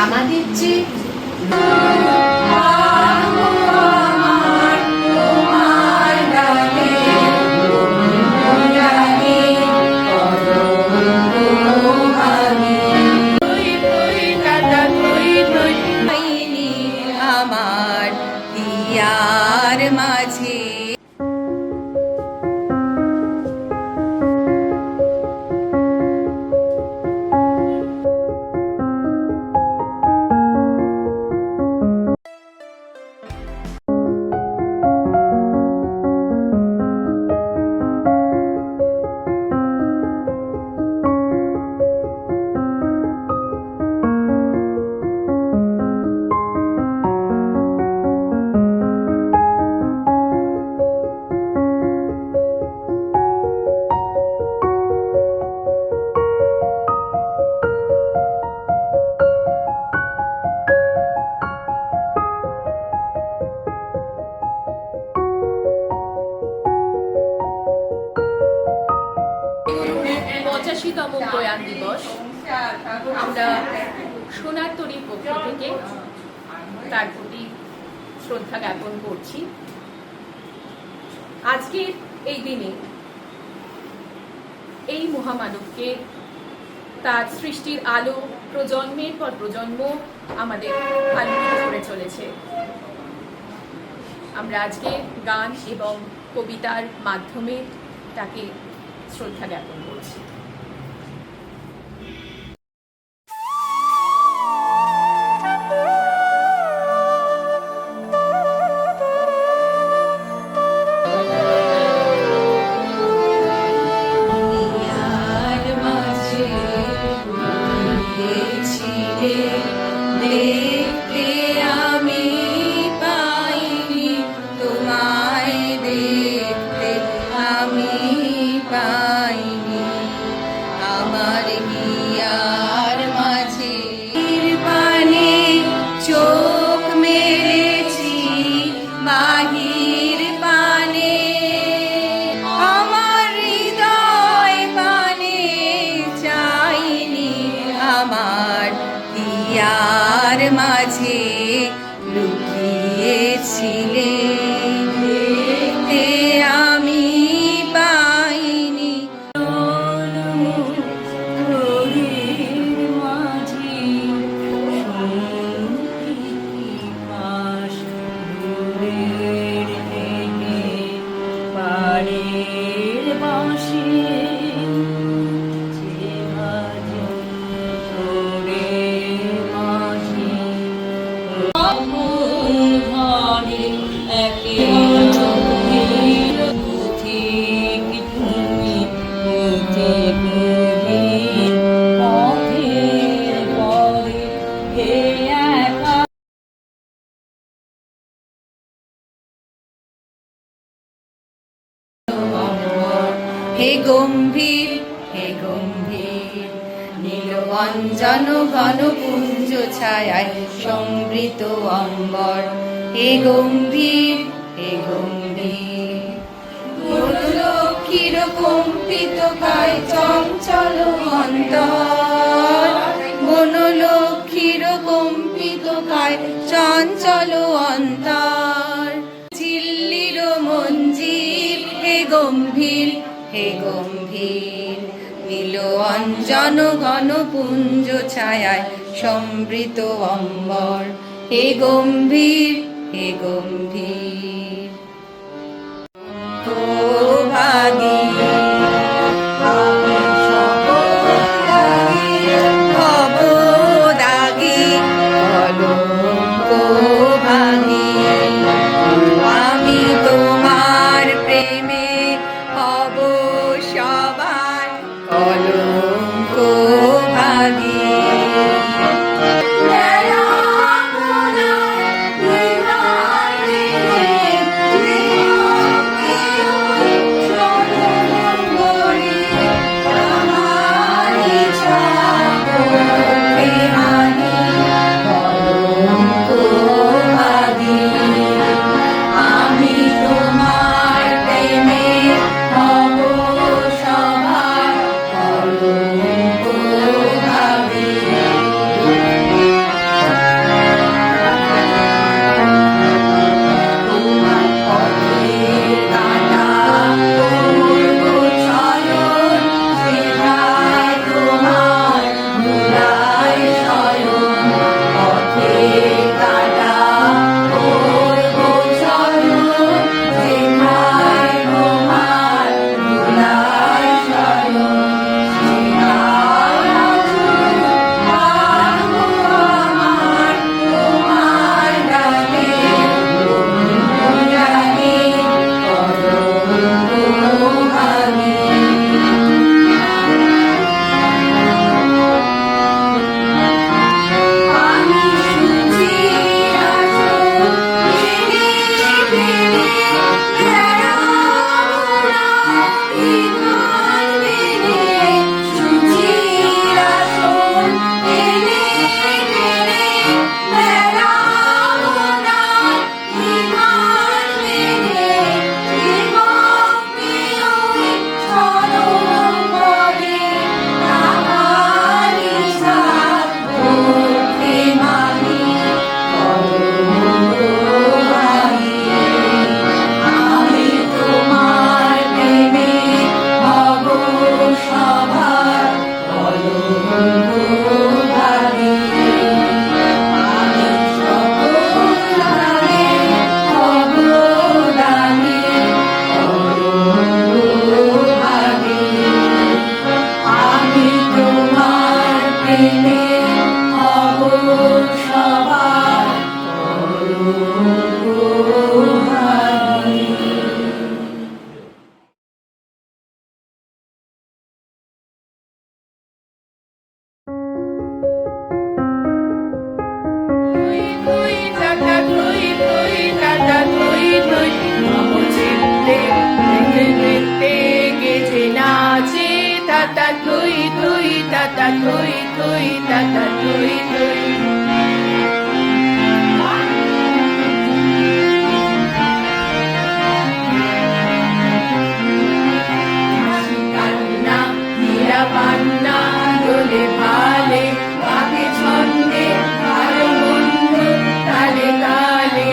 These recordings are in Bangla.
আমাদের যে আমার দিয়ার মাঝে তম প্রয়াণ দিবস আমরা সোনার তরীর পক্ষ থেকে তার প্রতি শ্রদ্ধা জ্ঞাপন করছি। আজকের এই দিনে এই মহামানবকে তার সৃষ্টির আলো প্রজন্মের পর প্রজন্ম আমাদের আলোকিত করে চলেছে। আমরা আজকে গান এবং কবিতার মাধ্যমে তাকে শ্রদ্ধা জ্ঞাপন করছি। দেখতে আমি পাইনি তোমায়, দেখতে আমি পাইনি আমার হিয়ার মাঝে পানে চোখ মেলেছি বাহির পানে, আমার হৃদয় পানে চাইনি আমার হিয়ার মাঝে লুকিয়েছিলে, দেখতে আমি পাইনি হে গম্ভীর, হে গম্ভীর নীল অঞ্জন ঘন পুঞ্জ ছায়ায় সমৃত অম্বর, হে গম্ভীর, হে গম্ভীর লক্ষ্মীর কম্পিত কায় চঞ্চল অন্তর, বনলক্ষ্মীর কম্পিত কায় চঞ্চল অন্তর, ঝিল্লির মঞ্জির হে গম্ভীর, হে গম্ভীর নীল অঞ্জন ঘন পুঞ্জ ছায়ায় সমৃত অম্বর, হে গম্ভীর, হে গম্ভীর ভাগী ভবদাগী কলঙ্ক ভাগী, আমি তোমার প্রেমে হব সবার কলঙ্ক ভাগী। ta tui tui ta ta tui tui. Kanna hira panna dole bhale kabe chonde bhalo bondhu tale tale.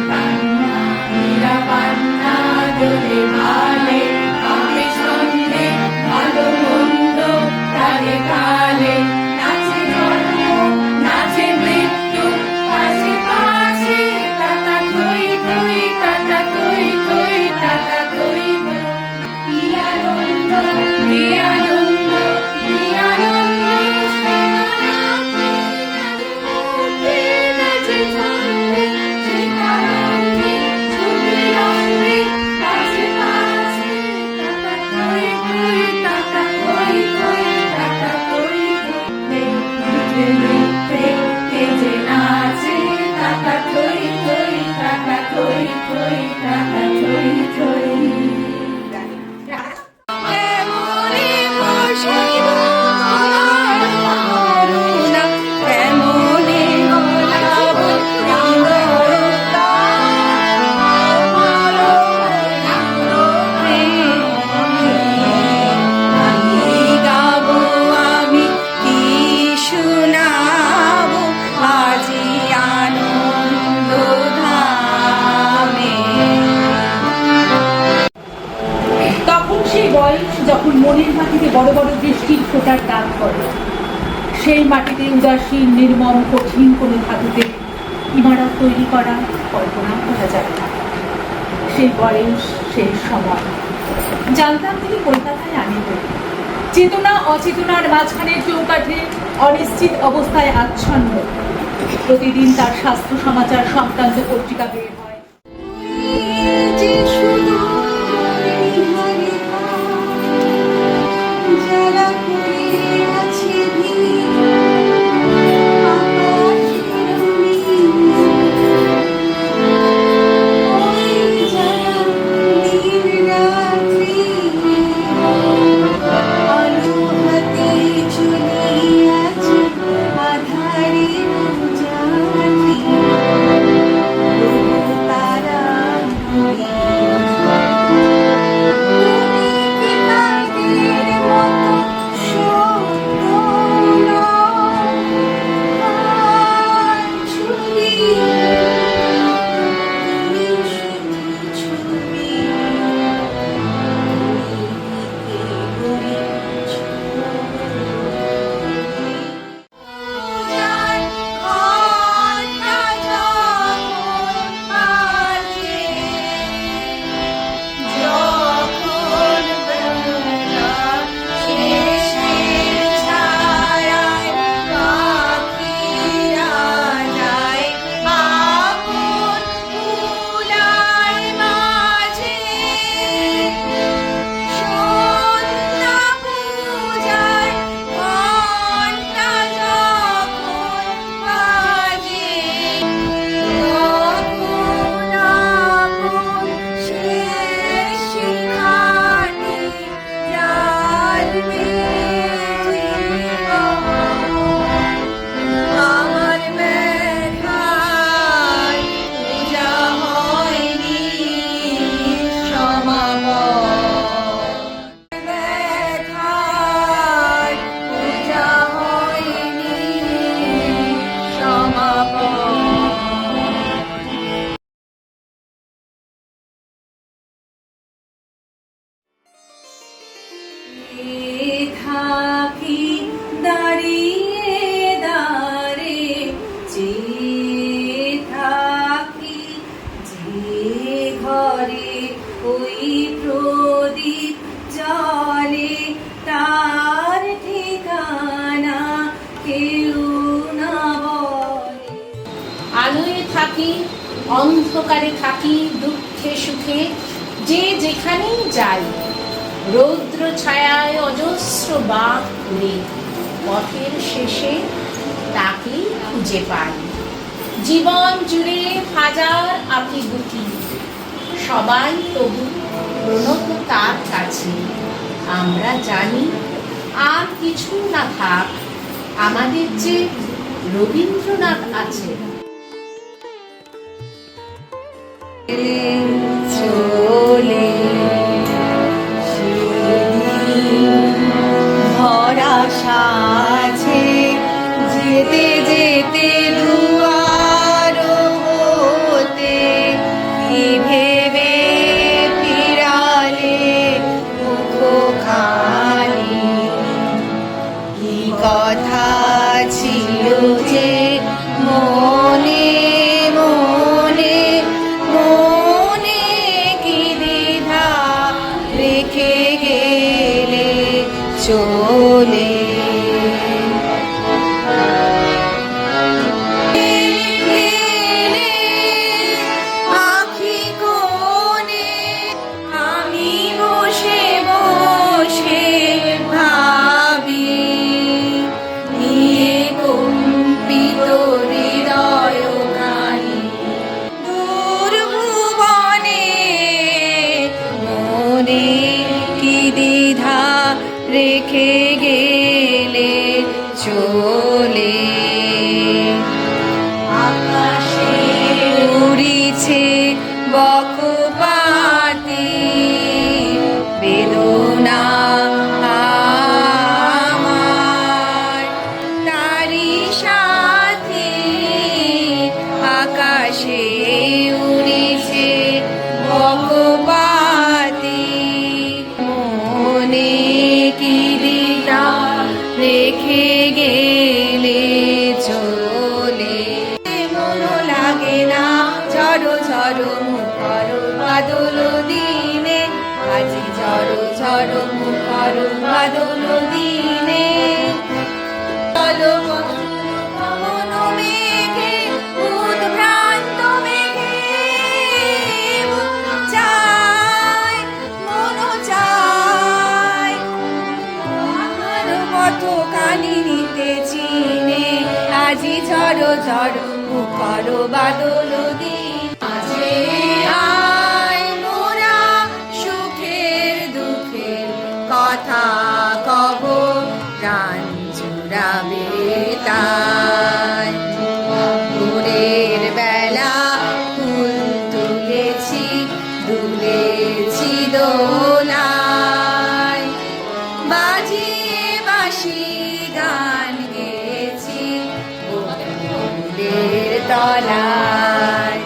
Kanna hira panna dole bhale kabe chonde bhalo bondhu tale tale. নাচে জন্ম নাচে মৃত্যু পাশে পাশে টাটা তুই তুই টাটা তুই তুই টাটা তুই তুই। কি আনন্দ কি আনন্দ কি আনন্দ সীতারামে নাচে ছন্দে সীতারামে ছবি রঙে পাশে পাশে টাটা তুই তুই টাটা তুই তুই টাটা তুই তুই। নৃত্যে তেজে নাচে টাটা তুই তুই টাটা তুই তুই টাটা তুই তুই। কেমনে বসিব করুণা, কেমনে গোলাপ রঙ্গলতা, কি গাবো আমি, কি শুনাবো আজি আনন্দ ধামে। তখন সেই বয়স যখন মনের মাটিতে বড় বড় বৃষ্টির ফোঁটার দাগ পড়ে, সেই মাটিতে উদাসীন নির্মম কঠিন কোনো ধাতুতে ইমারত তৈরি করা কল্পনা করা যায় না। সেই বয়স, সেই সময় জানতাম তিনি কলকাতায় আনিবেন। চেতনা অচেতনার মাঝখানে চৌকাঠে অনিশ্চিত অবস্থায় আচ্ছন্ন। প্রতিদিন তার স্বাস্থ্য সমাচার সংক্রান্ত পত্রিকা বের হয়। যে শুধু হরিহরে জ্বালা করে আছে ভিড়, আকাশের ওই যারা দিন রাত্রি আলো হাতে চলিয়াছে আধারের যাত্রী। তারা থাকি দাঁড়িয়ে দাঁড়ে, চেয়ে থাকি যে ঘরে ওই প্রদীপ জলে, তার ঠিকানা কেউ না বলে। আলোয় থাকি অন্ধকারে থাকি দুঃখে সুখে যে যেখানেই যাই, রৌদ্র ছায়ায় অজস্র বাঁক ঘুরে পথের শেষে তাকেই খুঁজে পাই। জীবন জুড়ে হাজার আঁকিবুকি, সবাই তবু প্রণত তার কাছে। আমরা জানি আর কিছু না থাক, আমাদের যে রবীন্দ্রনাথ আছে। চলে ভরা সাজে যেতে যেতে দুয়ার হতে কি ভেবে ফিরালে মুখ খানি, কি কথা ছিল যে মনে মনে মনে, কি দ্বিধা রেখে গেলে চলে। আখি কোণে আমি বসে বসে ভাবি, নিয়ে কম্পিত হৃদয় গানি, দূর ভুবনে মনে কি দ্বিধা রেখে গেলে চলে। আকাশে উড়িছে বকপাতি বেদনা আমার, তারি সাথে আকাশে উড়িছে বকপাতি, মনে কি দ্বিধা রেখে গেলে চলে। মনো লাগে না ঝড়ো ঝড়ো মুখর বাদল দিনে, আজি ঝড়ো ঝড়ো মুখর বাদল দিনে। চলো পবন মেঘে উদ্ভ্রান্ত মেঘে চায়, মন চায় আমার মতো কালি নিতে চিনে, আজি ঝড়ো ঝড়ো মুখর বাদল দিন। আজে আয় মোরা সুখের দুঃখের কথা কব, গান জুড়াবে তাই। ভোরের বেলা ফুল তুলেছি দুলেছি দোলায়, বাজিয়ে বাঁশি গান গেয়েছি ফুলের তলায়।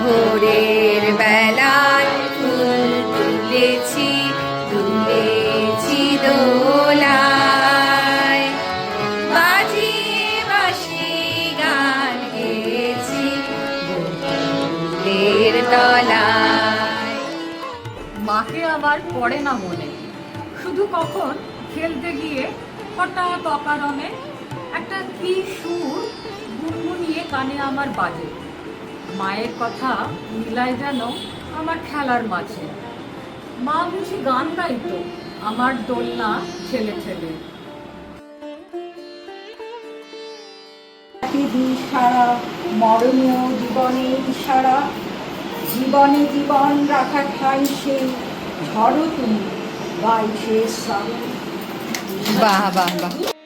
ভোরের বেলায় ফুল তুলেছি দুলেছি দোলায়, বাজিয়ে বাঁশি গান গেয়েছি ফুলের তলায়। মাকে আবার পড়ে না মনে, শুধু কখন খেলতে গিয়ে হঠাৎ অকারণে একটা কি সুর গুনগুনিয়ে কানে আমার বাজে। মায়ের কথা মিলায় যেন আমার খেলার মাঝে। মা বুঝি গান গাইতো আমার দোলনা ছেলে ছেলে। সারা মরণীয় জীবনের ইশারা, জীবনে জীবন রাখা ঠাই সে ঝড়ো তুমি 22 শ্রাবণ। বাহ বাহ বাহ।